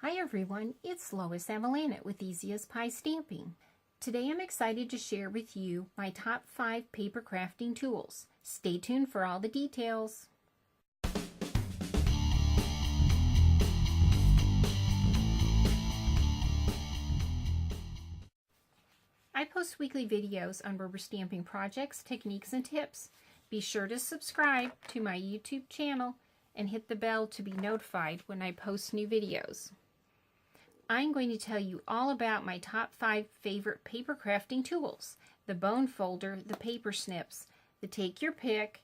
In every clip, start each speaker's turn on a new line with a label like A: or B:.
A: Hi everyone, it's Lois Avellanet with Easy as Pie Stamping. Today I'm excited to share with you my top 5 paper crafting tools. Stay tuned for all the details. I post weekly videos on rubber stamping projects, techniques, and tips. Be sure to subscribe to my YouTube channel and hit the bell to be notified when I post new videos. I'm going to tell you all about my top 5 favorite paper crafting tools. The bone folder, the paper snips, the take your pick,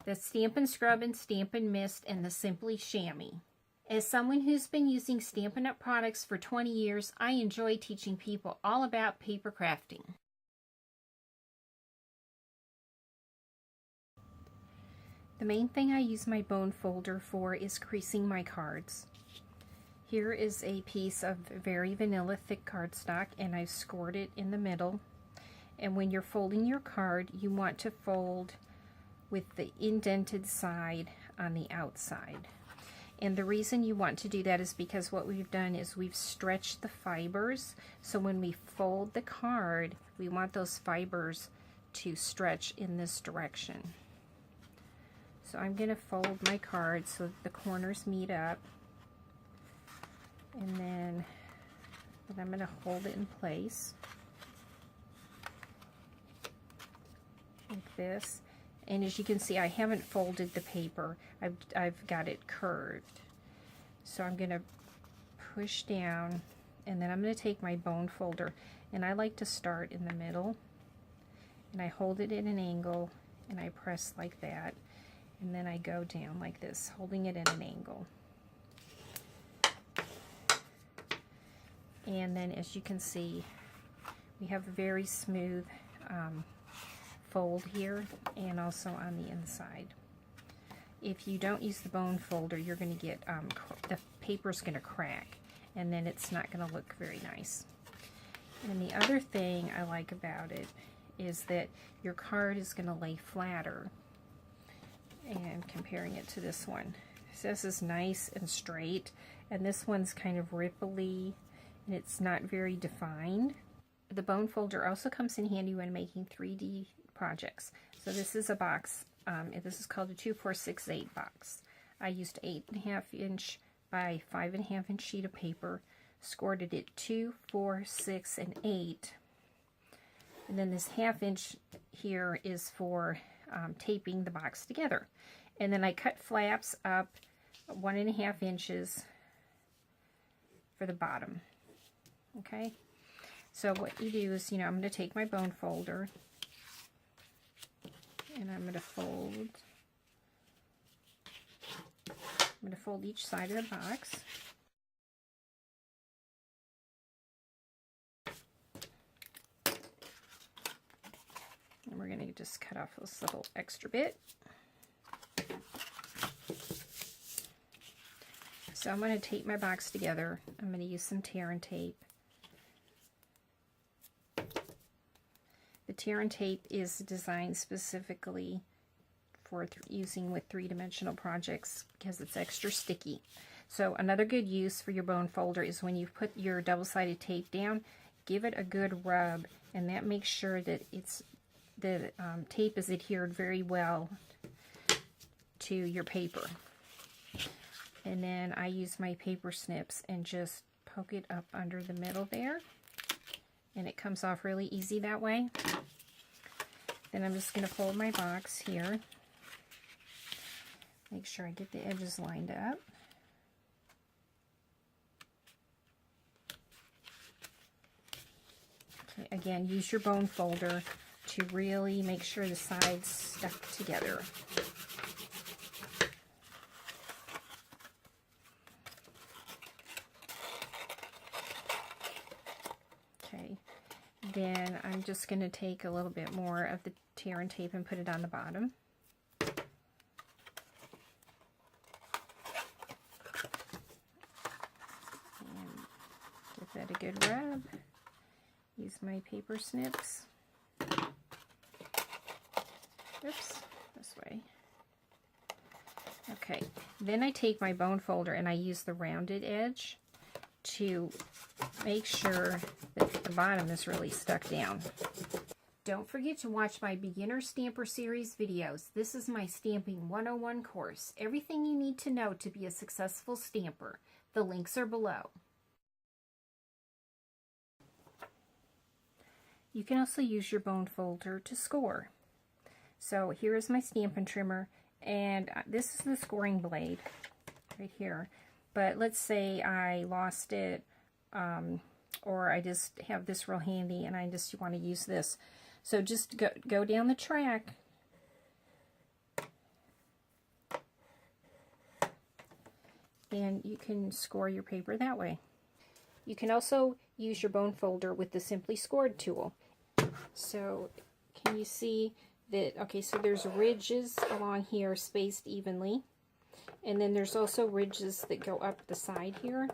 A: the Stampin' Scrub and Stampin' Mist, and the Simply Shammy. As someone who's been using Stampin' Up products for 20 years, I enjoy teaching people all about paper crafting. The main thing I use my bone folder for is creasing my cards. Here is a piece of very vanilla thick cardstock, and I've scored it in the middle. And when you're folding your card, you want to fold with the indented side on the outside. And the reason you want to do that is because what we've done is we've stretched the fibers. So when we fold the card, we want those fibers to stretch in this direction. So I'm going to fold my card so that the corners meet up. And then I'm going to hold it in place like this. And as you can see, I haven't folded the paper. I've got it curved. So I'm going to push down, and then I'm going to take my bone folder, and I like to start in the middle, and I hold it at an angle, and I press like that, and then I go down like this, holding it at an angle. And then as you can see, we have a very smooth fold here and also on the inside. If you don't use the bone folder, you're going to get, the paper's going to crack, and then it's not going to look very nice. And the other thing I like about it is that your card is going to lay flatter. And comparing it to this one, so this is nice and straight, and this one's kind of ripply, and it's not very defined. The bone folder also comes in handy when making 3D projects. So this is a box. This is called a 2468 box. I used 8.5 inch by 5.5 inch sheet of paper, scored it at 2, 4, 6, and 8. And then this 1/2 inch here is for taping the box together. And then I cut flaps up 1.5 inches for the bottom. Okay, so what you do is, I'm going to take my bone folder and I'm going to fold. I'm going to fold each side of the box. And we're going to just cut off this little extra bit. So I'm going to tape my box together. I'm going to use some tear and tape. The tear and tape is designed specifically for using with 3-dimensional projects because it's extra sticky. So another good use for your bone folder is when you put your double-sided tape down, give it a good rub, and that makes sure that the tape is adhered very well to your paper. And then I use my paper snips and just poke it up under the middle there, and it comes off really easy that way. Then I'm just going to fold my box here. Make sure I get the edges lined up. Okay, again, use your bone folder to really make sure the sides stuck together. Okay, then I'm just going to take a little bit more of the tear and tape and put it on the bottom. And give that a good rub. Use my paper snips. Oops, this way. Okay, then I take my bone folder and I use the rounded edge to make sure that the bottom is really stuck down. Don't forget to watch my Beginner Stamper Series videos. This is my Stamping 101 course. Everything you need to know to be a successful stamper. The links are below. You can also use your bone folder to score. So here is my Stampin' Trimmer, and this is the scoring blade right here. But let's say I lost it, or I just have this real handy and I just want to use this. So just go down the track and you can score your paper that way. You can also use your bone folder with the Simply Scored tool. So can you see that? Okay, so there's ridges along here spaced evenly, and then there's also ridges that go up the side here.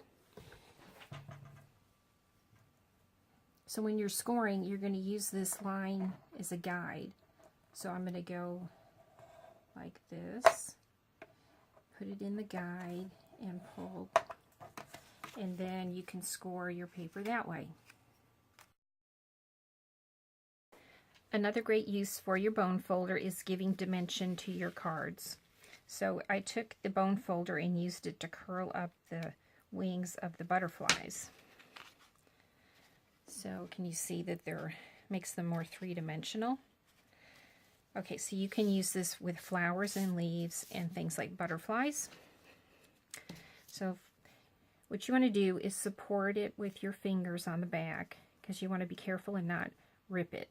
A: So when you're scoring, you're going to use this line as a guide. So I'm going to go like this, put it in the guide, and pull, and then you can score your paper that way. Another great use for your bone folder is giving dimension to your cards. So I took the bone folder and used it to curl up the wings of the butterflies. So can you see that makes them more three-dimensional? Okay, so you can use this with flowers and leaves and things like butterflies. So what you want to do is support it with your fingers on the back, because you want to be careful and not rip it.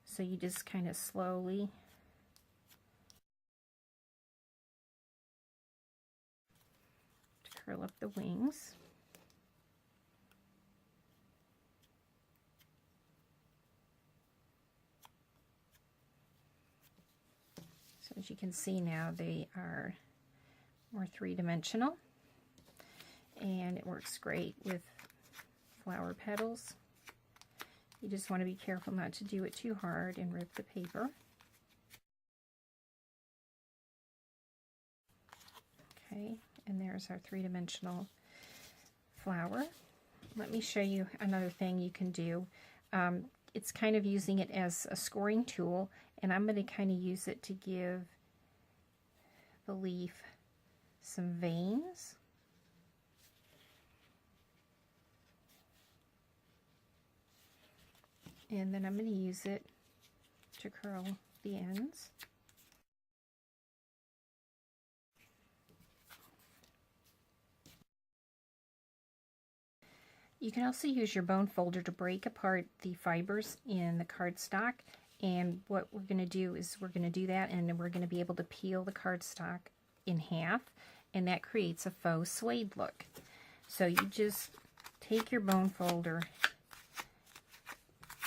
A: So you just kind of slowly curl up the wings. So as you can see now, they are more three-dimensional, and it works great with flower petals. You just want to be careful not to do it too hard and rip the paper. Okay, and there's our three-dimensional flower. Let me show you another thing you can do. It's kind of using it as a scoring tool, and I'm going to kind of use it to give the leaf some veins. And then I'm going to use it to curl the ends. You can also use your bone folder to break apart the fibers in the cardstock. And what we're going to do is we're going to do that, and then we're going to be able to peel the cardstock in half, and that creates a faux suede look. So you just take your bone folder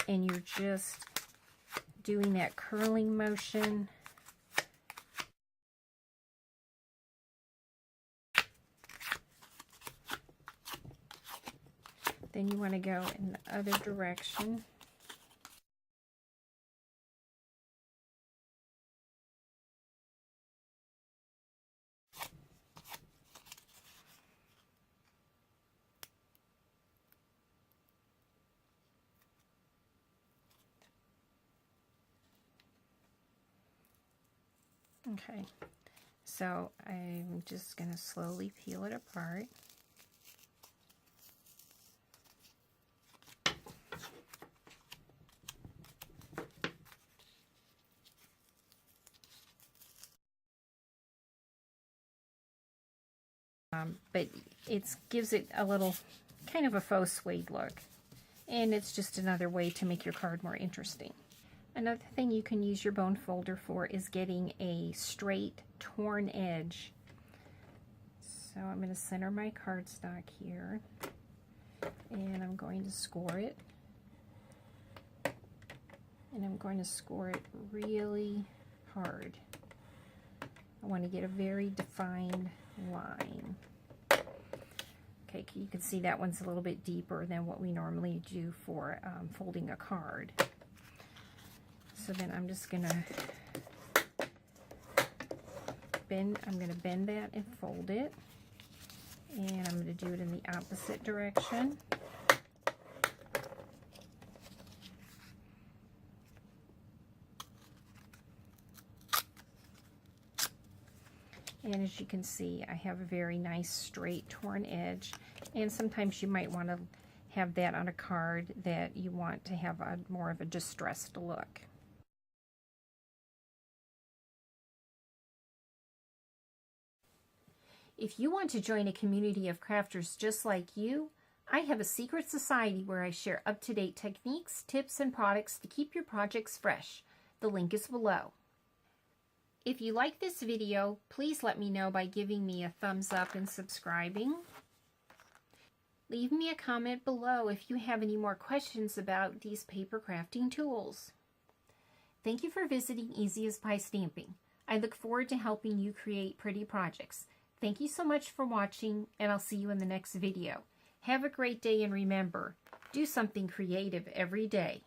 A: and you're just doing that curling motion. Then you want to go in the other direction. Okay, so I'm just going to slowly peel it apart. But it gives it a little kind of a faux suede look, and it's just another way to make your card more interesting. Another thing you can use your bone folder for is getting a straight torn edge. So I'm going to center my cardstock here, and I'm going to score it. And I'm going to score it really hard. I want to get a very defined line. Okay, you can see that one's a little bit deeper than what we normally do for folding a card. So then I'm just going to bend that and fold it. And I'm going to do it in the opposite direction. And as you can see, I have a very nice straight torn edge. And sometimes you might want to have that on a card that you want to have a more of a distressed look. If you want to join a community of crafters just like you, I have a secret society where I share up-to-date techniques, tips, and products to keep your projects fresh. The link is below. If you like this video, please let me know by giving me a thumbs up and subscribing. Leave me a comment below if you have any more questions about these paper crafting tools. Thank you for visiting Easy as Pie Stamping. I look forward to helping you create pretty projects. Thank you so much for watching, and I'll see you in the next video. Have a great day, and remember, do something creative every day.